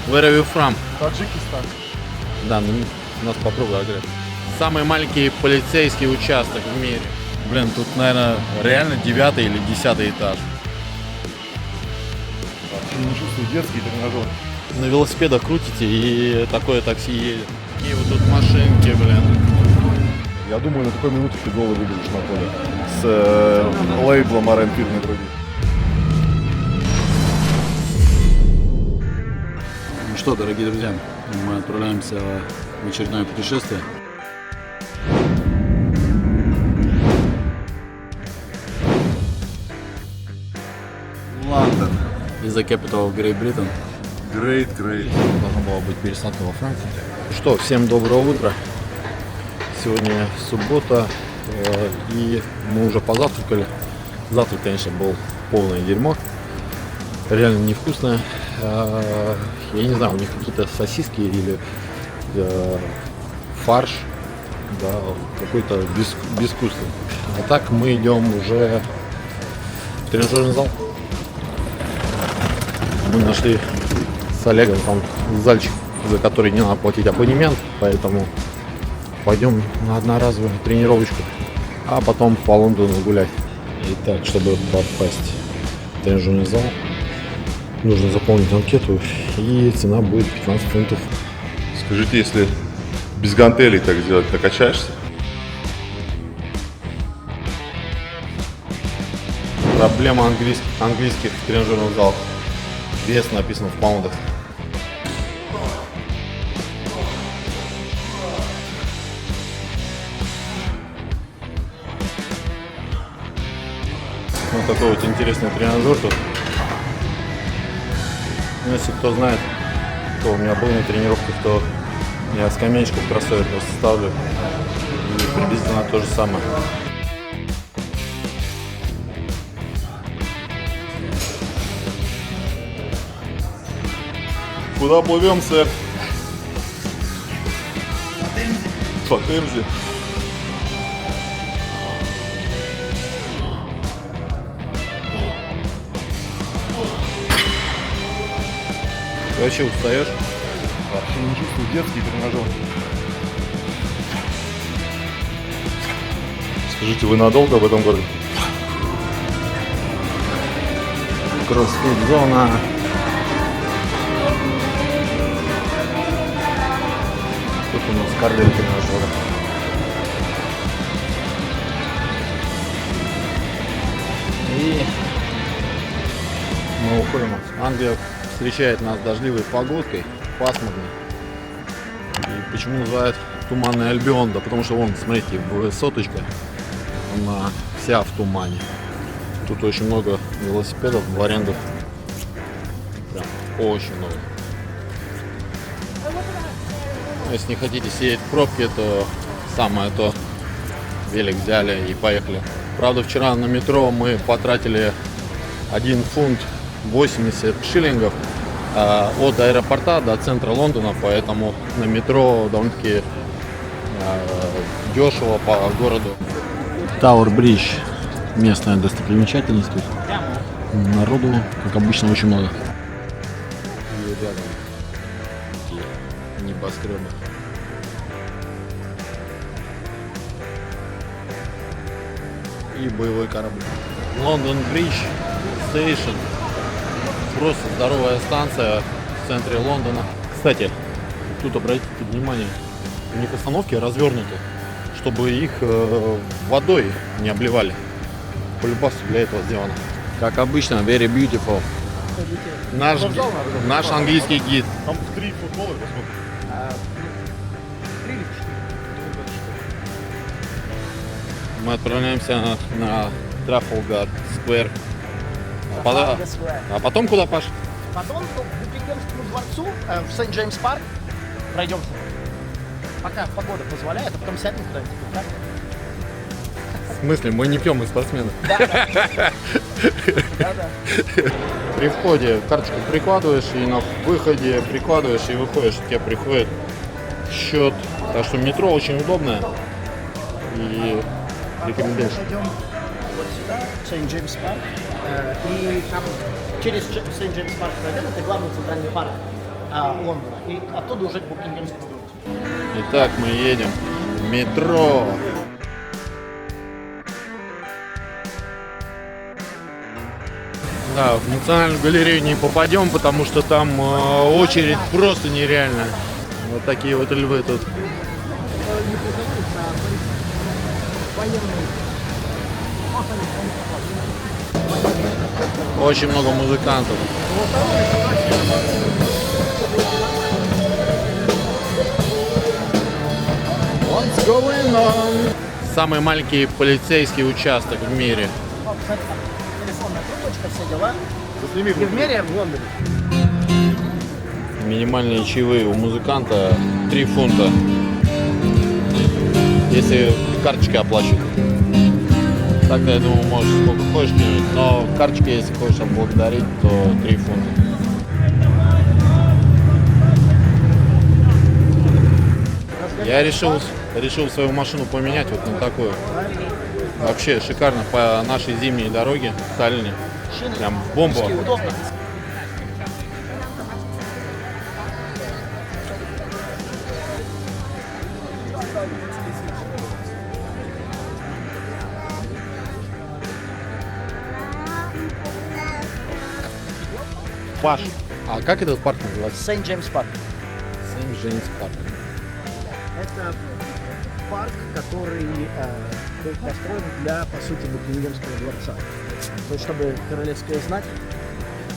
Where are you from? Таджикистан. Да, ну, нас попробуй огреть. Самый маленький полицейский участок в мире. Блин, тут, наверное, реально 9 или 10 этаж. Вообще не чувствую детский тренажер. На велосипедах крутите и такое такси едет. Какие вот тут машинки, блин. Я думаю, на такой минуте ты голый выглядишь на поле. С лейблом R&B на груди. Ну что, дорогие друзья, мы отправляемся в очередное путешествие. Лондон. Из the capital of Great Britain. Great. Должна была быть пересадка во Франкфурте. Что, всем доброго утра. Сегодня суббота, и мы уже позавтракали. Завтрак, конечно, был полное дерьмо. Реально невкусное. Я не знаю, у них какие-то сосиски или фарш, да, какой-то безвкусный. А так мы идем уже в тренажерный зал. Мы нашли с Олегом там зальчик, за который не надо платить абонемент, поэтому пойдем на одноразовую тренировочку, а потом по Лондону гулять. Итак, чтобы попасть в тренажерный зал, нужно заполнить анкету, и цена будет 15 фунтов. Скажите, если без гантелей так сделать, ты качаешься? Проблема английских тренажерных залов. Вес написан в паундах. Вот такой вот интересный тренажер тут. Ну, если кто знает, кто у меня был на тренировках, то я скамеечку в кроссовер просто ставлю. И приблизительно то же самое. Куда плывем, сэр? По Темзе. Ты вообще устаешь? Вообще не чувствую детский тренажер. Скажите, вы надолго в этом городе? Кроссфит-зона. Тут у нас кардио тренажеры. И мы уходим. Англия встречает нас дождливой погодкой, пасмурной. И почему называют туманный Альбион? Да потому что вон, смотрите, высоточка, она вся в тумане. Тут очень много велосипедов в аренду. Прям очень много. Если не хотите сидеть в пробке, то самое то. Велик взяли и поехали. Правда, вчера на метро мы потратили 1 фунт 80 шиллингов от аэропорта до центра Лондона, поэтому на метро довольно-таки дешево по городу. Тауэр Бридж. Местная достопримечательность тут. Народу, как обычно, очень много. И рядом такие небоскребы. И боевой корабль. Лондон Бридж Стейшн. Просто здоровая станция в центре Лондона. Кстати, тут обратите внимание, у них остановки развернуты, чтобы их водой не обливали. Полюбас для этого сделано. Как обычно, very beautiful. Наш английский гид. Там 3 футбола, посмотрим. Мы отправляемся на Трафалгар Сквер. А потом куда, Паш? Потом к Букингемскому дворцу в Сент-Джеймс-парк пройдемся. Пока погода позволяет, а потом сядем куда-нибудь. Так? В смысле, мы не пьем, мы спортсмены. Да-да. При входе карточку прикладываешь, и на выходе прикладываешь и выходишь. У тебя приходит счет. Так что метро очень удобное. И рекомендую. Пойдем вот сюда, Сент-Джеймс-парк. И там через Сент-Джеймс-парк пройдем, это главный центральный парк Лондона. И оттуда уже к Букингемскому дворцу. Итак, мы едем в метро. Да, в Национальную галерею не попадем, потому что там очередь просто нереальная. Вот такие вот львы тут. Очень много музыкантов. What's going on? Самый маленький полицейский участок в мире. Вот, кстати, там телефонная трубочка, все дела. И в мире, в Лондоне. Минимальные чаевые у музыканта 3 фунта. Если карточкой оплачивать. Так-то, я думаю, можешь сколько хочешь кинуть, но карточкой, если хочешь отблагодарить, то 3 фунта. Я решил свою машину поменять вот на такую. Вообще шикарно по нашей зимней дороге в Таллине. Прям бомба. Удобно. Паш, а как этот парк называется? Сент-Джеймс парк. Сент-Джеймс парк. Это парк, который был построен для, по сути, Букингемского дворца. То есть, чтобы королевская знать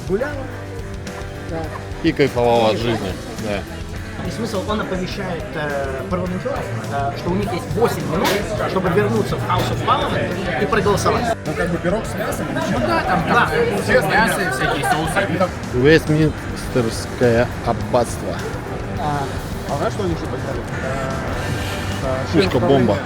гуляла. Да. И кайфовал от жизни. Да. И смысл, он оповещает парламентеров, что у них есть 8 минут, чтобы вернуться в House of Parliament и проголосовать. Ну, как бы пирог с мясом. Да. Все мясо и всякие соусы. Вестминстерское аббатство. А знаешь, что они еще подняли? Пушка-бомба.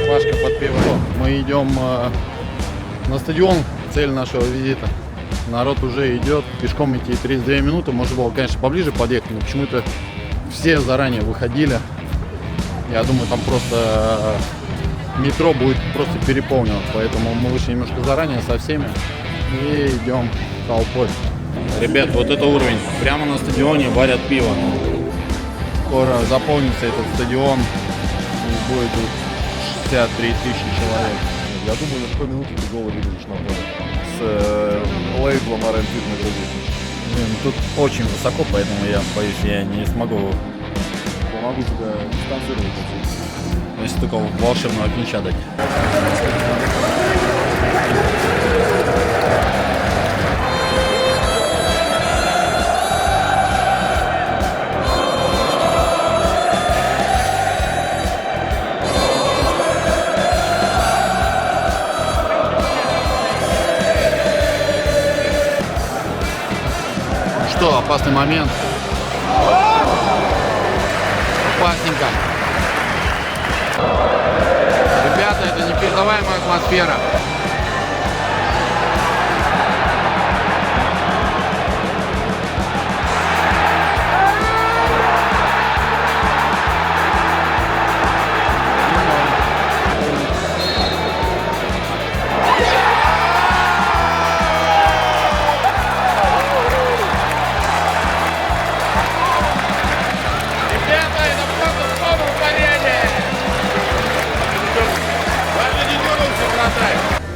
Пашка под пиво. Мы идем на стадион, цель нашего визита. Народ уже идет, пешком идти 32 минуты. Можно было, конечно, поближе подъехать, но почему-то все заранее выходили. Я думаю, там просто метро будет просто переполнено. Поэтому мы вышли немножко заранее со всеми и идем толпой. Ребят, вот это уровень. Прямо на стадионе варят пиво. Скоро заполнится этот стадион. И будет тут 63 тысячи человек. Я думаю, на такой минуте ты голый выглядишь на поле. С лейблом R&P на груди. Блин, тут очень высоко, поэтому я боюсь, я не смогу, Помогу тебя дистанцировать. если только волшебного ключа дать. Что, опасный момент? Опасненько. Ребята, это непередаваемая атмосфера.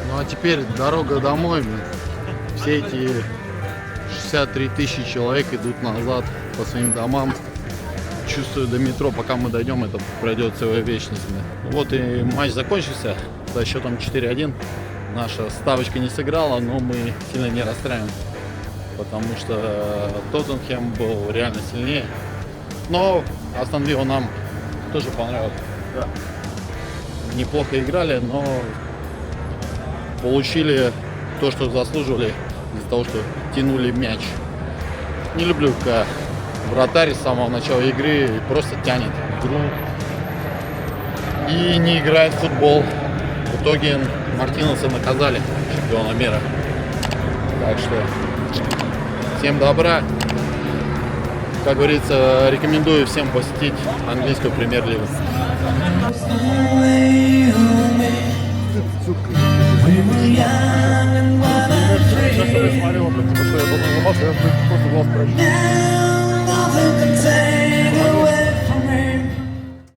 Ну а теперь дорога домой, блин. Все эти 63 тысячи человек идут назад по своим домам. Чувствую, до метро, пока мы дойдем, это пройдет целая вечность. Блин. Вот и матч закончился со счетом 4-1. Наша ставочка не сыграла, но мы сильно не расстраиваем, потому что Тоттенхэм был реально сильнее. Но Астон Вилла нам тоже понравилось. Да. Неплохо играли, но получили то, что заслуживали из-за того, что тянули мяч. Не люблю, когда Вратарь с самого начала игры просто тянет игру и не играет в футбол. В итоге Мартинеса наказали, чемпиона мира. Так что всем добра. Как говорится, рекомендую всем посетить английскую премьер-лигу. Сейчас я смотрел, потому что я должен ломаться, я просто глаз прочь.